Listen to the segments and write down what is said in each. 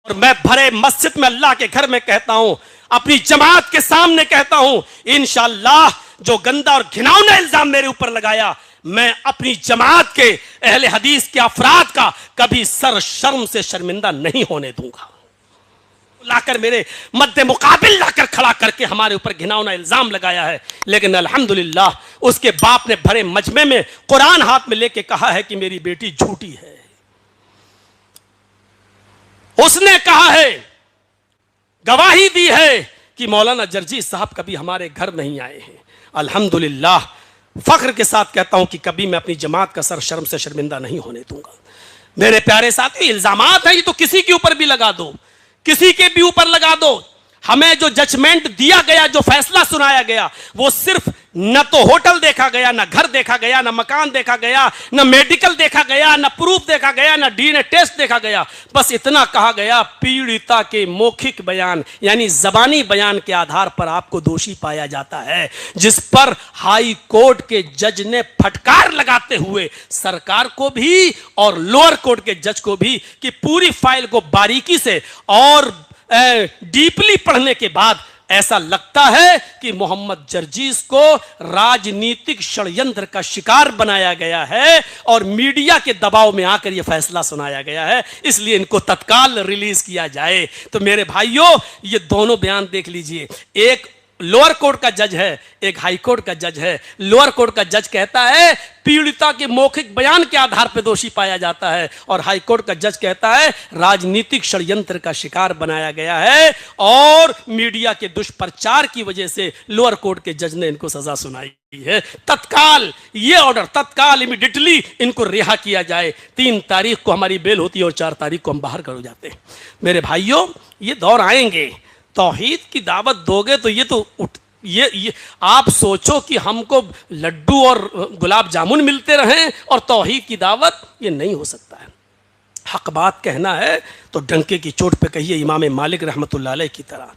और मैं भरे मस्जिद में अल्लाह के घर में कहता हूं, अपनी जमात के सामने कहता हूं, इंशाअल्लाह जो गंदा और घिनौना इल्जाम मेरे ऊपर लगाया, मैं अपनी जमात के अहले हदीस के अफराद का कभी सर शर्म से शर्मिंदा नहीं होने दूंगा। लाकर मेरे मद्दे मुकाबिल लाकर खड़ा करके हमारे ऊपर घिनौना इल्जाम लगाया है, लेकिन अल्हम्दुलिल्लाह उसके बाप ने भरे मजमे में कुरान हाथ में लेके कहा है कि मेरी बेटी झूठी है। उसने कहा है, गवाही दी है कि मौलाना जर्जी साहब कभी हमारे घर नहीं आए हैं। अल्हम्दुलिल्लाह फख्र के साथ कहता हूं कि कभी मैं अपनी जमात का सर शर्म से शर्मिंदा नहीं होने दूंगा। मेरे प्यारे साथी, इल्जामात है ये तो किसी के ऊपर भी लगा दो, किसी के भी ऊपर लगा दो। हमें जो जजमेंट दिया गया, जो फैसला सुनाया गया, वो सिर्फ न तो होटल देखा गया, न घर देखा गया, न मकान देखा गया, न मेडिकल देखा गया, न प्रूफ देखा गया, न डीएनए टेस्ट देखा गया। बस इतना कहा गया, पीड़िता के मौखिक बयान यानी जबानी बयान के आधार पर आपको दोषी पाया जाता है, जिस पर हाई कोर्ट के जज ने फटकार लगाते हुए सरकार को भी और लोअर कोर्ट के जज को भी कि पूरी फाइल को बारीकी से और डीपली पढ़ने के बाद ऐसा लगता है कि मोहम्मद जर्जीस को राजनीतिक षड्यंत्र का शिकार बनाया गया है और मीडिया के दबाव में आकर यह फैसला सुनाया गया है, इसलिए इनको तत्काल रिलीज किया जाए। तो मेरे भाइयों, ये दोनों बयान देख लीजिए, एक लोअर कोर्ट का जज है, एक हाई कोर्ट का जज है। लोअर कोर्ट का जज कहता है पीड़िता के मौखिक बयान के आधार पर दोषी पाया जाता है, और हाई कोर्ट का जज कहता है राजनीतिक षड्यंत्र का शिकार बनाया गया है और मीडिया के दुष्प्रचार की वजह से लोअर कोर्ट के जज ने इनको सजा सुनाई है। तत्काल ये ऑर्डर, तत्काल इमीडिएटली इनको रिहा किया जाए। 3 तारीख को हमारी बेल होती है और 4 तारीख को हम बाहर कर जाते हैं। मेरे भाइयों, ये दौर आएंगे, तौहीद की दावत दोगे तो ये आप सोचो कि हमको लड्डू और गुलाब जामुन मिलते रहें और तौहीद की दावत, ये नहीं हो सकता है। हक बात कहना है तो डंके की चोट पे कहिए, इमाम मालिक रहमतुल्लाह अलैह की तरह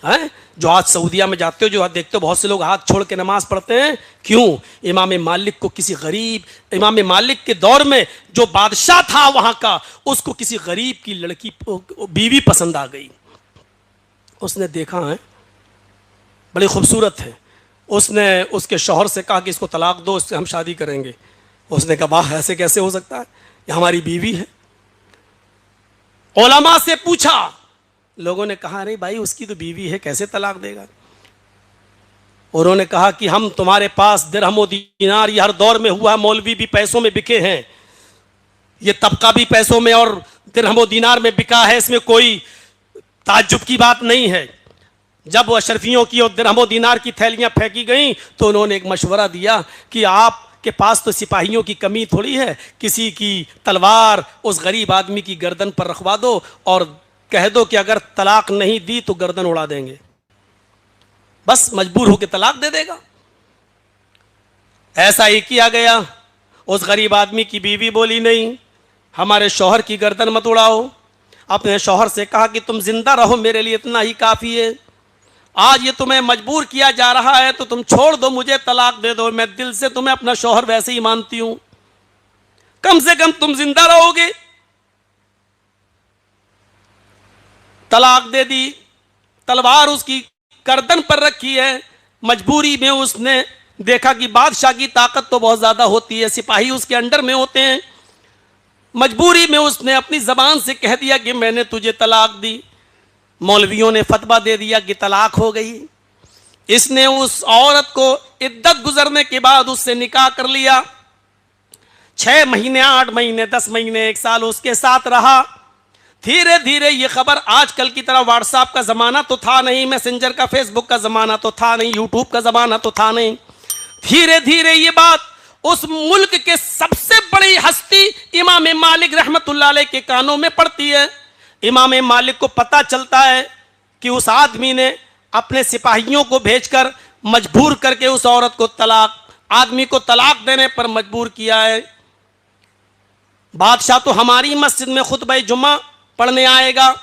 है। जो आज सऊदिया में जाते हो, जो देखते हो बहुत से लोग हाथ छोड़ के नमाज पढ़ते हैं, क्यों? इमाम मालिक को किसी गरीब, इमाम मालिक के दौर में जो बादशाह था वहां का, उसको किसी गरीब की लड़की बीवी पसंद आ गई। उसने देखा है बड़ी खूबसूरत है, उसने उसके शौहर से कहा कि इसको तलाक दो, इससे हम शादी करेंगे। उसने कहा वाह, ऐसे कैसे हो सकता है, ये हमारी बीवी है। उलमा से पूछा, लोगों ने कहा अरे भाई उसकी तो बीवी है, कैसे तलाक देगा। उन्होंने कहा कि हम तुम्हारे पास दिरहम और दीनार, ये हर दौर में हुआ, मौलवी भी पैसों में बिके हैं, ये तबका भी पैसों में और दिरहम और दीनार में बिका है, इसमें कोई ताज्जुब की बात नहीं है। जब वो अशरफियों की और दिरहम दीनार की थैलियां फेंकी गईं तो उन्होंने एक मशवरा दिया कि आपके पास तो सिपाहियों की कमी थोड़ी है, किसी की तलवार उस गरीब आदमी की गर्दन पर रखवा दो और कह दो कि अगर तलाक नहीं दी तो गर्दन उड़ा देंगे, बस मजबूर होकर तलाक दे देगा। ऐसा ही किया गया। उस गरीब आदमी की बीवी बोली नहीं, हमारे शौहर की गर्दन मत उड़ाओ। अपने शौहर से कहा कि तुम जिंदा रहो, मेरे लिए इतना ही काफ़ी है। आज ये तुम्हें मजबूर किया जा रहा है तो तुम छोड़ दो, मुझे तलाक दे दो, मैं दिल से तुम्हें अपना शौहर वैसे ही मानती हूं, कम से कम तुम जिंदा रहोगे। तलाक दे दी, तलवार उसकी गर्दन पर रखी है। मजबूरी में उसने देखा कि बादशाह की ताकत तो बहुत ज्यादा होती है, सिपाही उसके अंडर में होते हैं। मजबूरी में उसने अपनी जबान से कह दिया कि मैंने तुझे तलाक दी। मौलवियों ने फतवा दे दिया कि तलाक हो गई। इसने उस औरत को इद्दत गुजरने के बाद उससे निकाह कर लिया। 6 महीने, 8 महीने, 10 महीने, 1 साल उसके साथ रहा। धीरे धीरे ये खबर, आजकल की तरह व्हाट्सएप का जमाना तो था नहीं, मैसेंजर का, फेसबुक का जमाना तो था नहीं, यूट्यूब का जमाना तो था नहीं। धीरे धीरे ये बात उस मुल्क के सबसे बड़ी हस्ती इमाम मालिक रहमतुल्लाह अलैह के कानों में पड़ती है। इमाम मालिक को पता चलता है कि उस आदमी ने अपने सिपाहियों को भेजकर मजबूर करके उस औरत को आदमी को तलाक देने पर मजबूर किया है। बादशाह तो हमारी मस्जिद में खुतबा जुमा पढ़ने आएगा,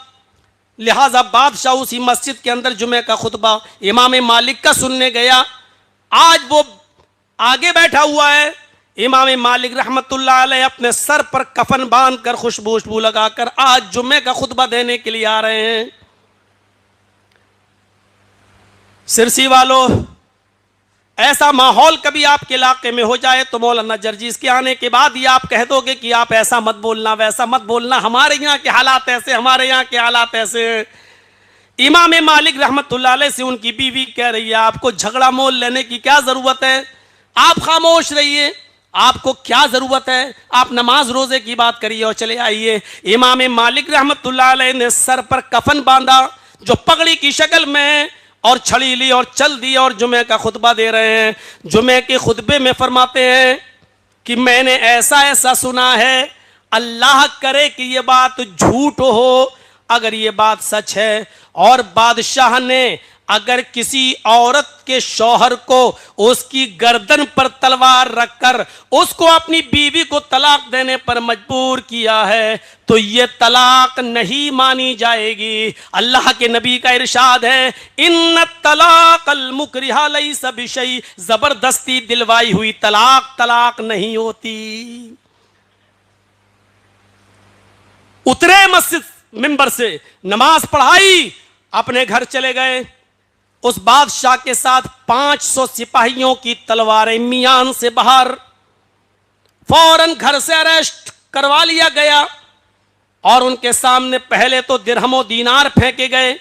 लिहाजा बादशाह उसी मस्जिद के अंदर जुमे का खुतबा इमाम मालिक का सुनने गया। आज वो आगे बैठा हुआ है, इमाम मालिक रहमतुल्लाह अलैह अपने सर पर कफन बांध कर खुशबू लगाकर आज जुम्मे का खुतबा देने के लिए आ रहे हैं। सिरसी वालों, ऐसा माहौल कभी आपके इलाके में हो जाए तो मौलाना जर्जीस के आने के बाद ही आप कह दोगे कि आप ऐसा मत बोलना, वैसा मत बोलना, हमारे यहाँ के हालात ऐसे, हमारे यहाँ के हालात ऐसे। इमाम मालिक रहमतुल्लाह अलैह से उनकी बीवी कह रही है आपको झगड़ा मोल लेने की क्या जरूरत है, आप खामोश रहिए, आपको क्या जरूरत है, आप नमाज रोजे की बात करिए और चले आइए। इमाम मालिक रहमतुल्लाह अलैह ने सर पर कफन बांधा जो पगड़ी की शक्ल में, और छड़ी ली और चल दी और जुमे का खुतबा दे रहे हैं। जुमे के खुतबे में फरमाते हैं कि मैंने ऐसा ऐसा सुना है, अल्लाह करे कि ये बात झूठ हो, अगर ये बात सच है और बादशाह ने अगर किसी औरत के शौहर को उसकी गर्दन पर तलवार रखकर उसको अपनी बीवी को तलाक देने पर मजबूर किया है तो ये तलाक नहीं मानी जाएगी। अल्लाह के नबी का इरशाद है, इन्न तलाक अल मुकरिहा लैसा बिशै, जबरदस्ती दिलवाई हुई तलाक तलाक नहीं होती। उतरे मस्जिद मिंबर से, नमाज पढ़ाई, अपने घर चले गए। उस बादशाह के साथ 500 सिपाहियों की तलवारें मियान से बाहर, फौरन घर से अरेस्ट करवा लिया गया और उनके सामने पहले तो दिरहमो दीनार फेंके गए,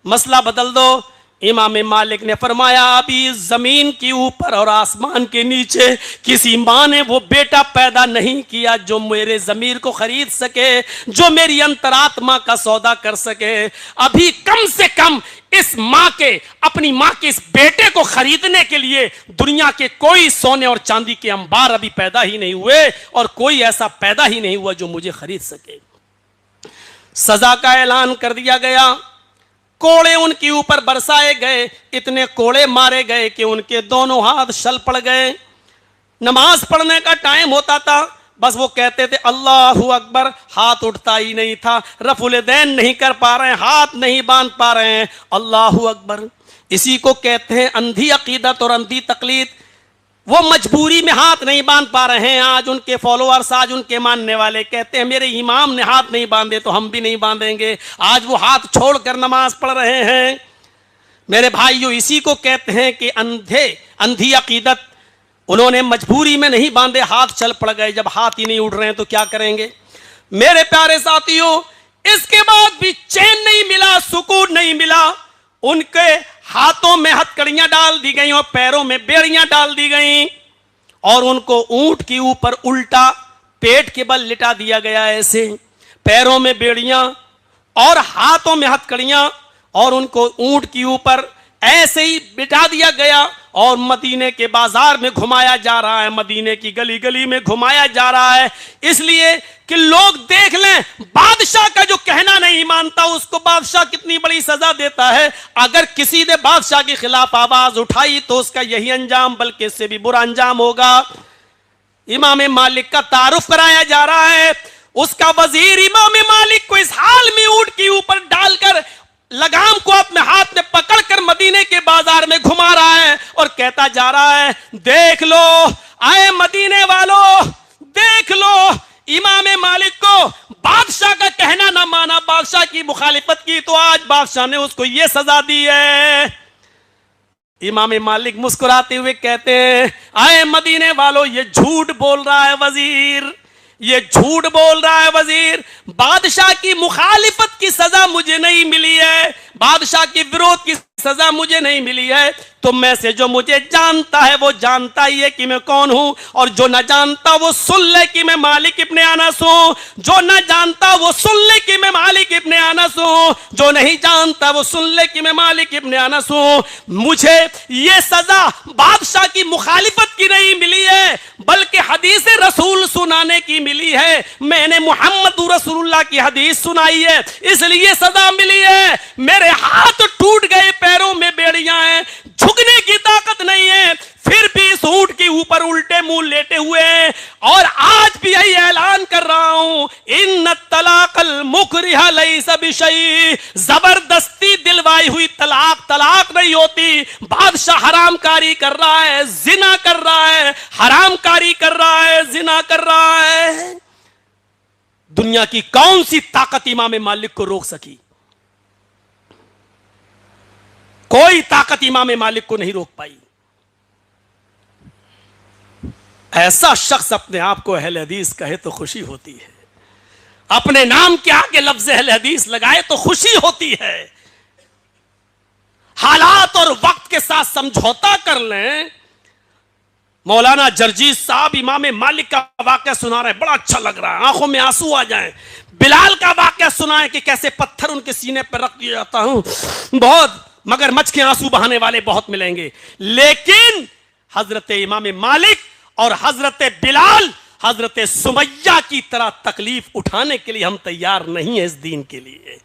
मसला बदल दो। इमाम मालिक ने फरमाया अभी जमीन के ऊपर और आसमान के नीचे किसी माँ ने वो बेटा पैदा नहीं किया जो मेरे जमीर को खरीद सके, जो मेरी अंतरात्मा का सौदा कर सके। अभी कम से कम इस माँ के, अपनी माँ के इस बेटे को खरीदने के लिए दुनिया के कोई सोने और चांदी के अंबार अभी पैदा ही नहीं हुए और कोई ऐसा पैदा ही नहीं हुआ जो मुझे खरीद सके। सजा का ऐलान कर दिया गया, कोड़े उनके ऊपर बरसाए गए, इतने कोड़े मारे गए कि उनके दोनों हाथ शल पड़ गए। नमाज पढ़ने का टाइम होता था, बस वो कहते थे अल्लाहु अकबर, हाथ उठता ही नहीं था, रफुल दैन नहीं कर पा रहे हैं, हाथ नहीं बांध पा रहे हैं, अल्लाहु अकबर। इसी को कहते हैं अंधी अकीदत और अंधी तकलीद। वो मजबूरी में हाथ नहीं बांध पा रहे हैं। आज उनके फॉलोअर्स, आज उनके मानने वाले कहते हैं मेरे इमाम ने हाथ नहीं बांधे तो हम भी नहीं बांधेंगे। आज वो हाथ छोड़कर नमाज पढ़ रहे हैं। मेरे भाइयों, इसी को कहते हैं कि अंधी अकीदत। उन्होंने मजबूरी में नहीं बांधे, हाथ चल पड़ गए। जब हाथ ही नहीं उड़ रहे हैं तो क्या करेंगे? मेरे प्यारे साथियों, इसके बाद भी चैन नहीं मिला, सुकून नहीं मिला। उनके हाथों में हथकड़ियां डाल दी गई और पैरों में बेड़ियां डाल दी गई और उनको ऊंट के ऊपर उल्टा पेट के बल लिटा दिया गया। ऐसे पैरों में बेड़ियां और हाथों में हथकड़ियां और उनको ऊंट के ऊपर ऐसे ही बिठा दिया गया और मदीने के बाजार में घुमाया जा रहा है, मदीने की गली गली में घुमाया जा रहा है, इसलिए कि लोग देख लें बादशाह का जो कहना नहीं मानता उसको बादशाह कितनी बड़ी सजा देता है। अगर किसी ने बादशाह के खिलाफ आवाज उठाई तो उसका यही अंजाम, बल्कि इससे भी बुरा अंजाम होगा। इमाम मालिक का तारुफ कराया जा रहा है। उसका वजीर इमाम मालिक को इस हाल में ऊंट के ऊपर डालकर लगाम को अपने हाथ में पकड़कर मदीने के बाजार में घुमा रहा है और कहता जा रहा है, देख लो आए मदीने वालों, देख लो इमाम मालिक को बादशाह का कहना ना माना, बादशाह की मुखालिफत की तो आज बादशाह ने उसको ये सजा दी है। इमाम मालिक मुस्कुराते हुए कहते हैं, आए मदीने वालों, ये झूठ बोल रहा है वजीर, ये झूठ बोल रहा है वजीर। बादशाह की मुखालिफत की सजा मुझे नहीं मिली है, बादशाह के विरोध की सजा मुझे नहीं मिली है। तो में से जो मुझे जानता है वो जानता ही है कि मैं कौन हूं, और जो ना जानता वो सुन ले कि मैं मालिक इब्ने अनस हूं, जो ना जानता वो सुन ले कि मैं मालिक इब्ने अनस हूं, जो नहीं जानता वो सुन ले कि मैं मालिक इब्ने अनस हूं। मुझे ये सजा बादशाह की मुखालिफत की नहीं मिली है, बल्कि हदीस रसूल सुनाने की मिली है। मैंने मोहम्मद रसूलुल्लाह की हदीस सुनाई है, इसलिए सजा मिली है। मेरे हाथ टूट गए, पैरों में बेड़ियां हैं, झुकने की ताकत नहीं है, फिर भी इस ऊंट के ऊपर उल्टे मुंह लेटे हुए हैं। और आज भी यही ऐलान कर रहा हूं, इन तलाकल मुकरिहा लैसा बिशई, जबरदस्ती दिलवाई हुई तलाक तलाक नहीं होती। बादशाह हरामकारी कर रहा है, जिना कर रहा है, हरामकारी कर रहा है, जिना कर रहा है। दुनिया की कौन सी ताकत इमाम मालिक को रोक सकी? कोई ताकत इमाम मालिक को नहीं रोक पाई। ऐसा शख्स अपने आप को अहले हदीस कहे तो खुशी होती है, अपने नाम के आगे लफ्ज अहले हदीस लगाए तो खुशी होती है। हालात और वक्त के साथ समझौता कर लें। मौलाना जर्जीस साहब इमाम मालिक का वाकया सुना रहे, बड़ा अच्छा लग रहा है, आंखों में आंसू आ जाएं। बिलाल का वाकया सुनाए कि कैसे पत्थर उनके सीने पर रख दिया जाता हूं, बहुत मगरमच्छ के आंसू बहाने वाले बहुत मिलेंगे। लेकिन हजरत इमाम मालिक और हजरत बिलाल, हजरत सुमैया की तरह तकलीफ उठाने के लिए हम तैयार नहीं है इस दीन के लिए।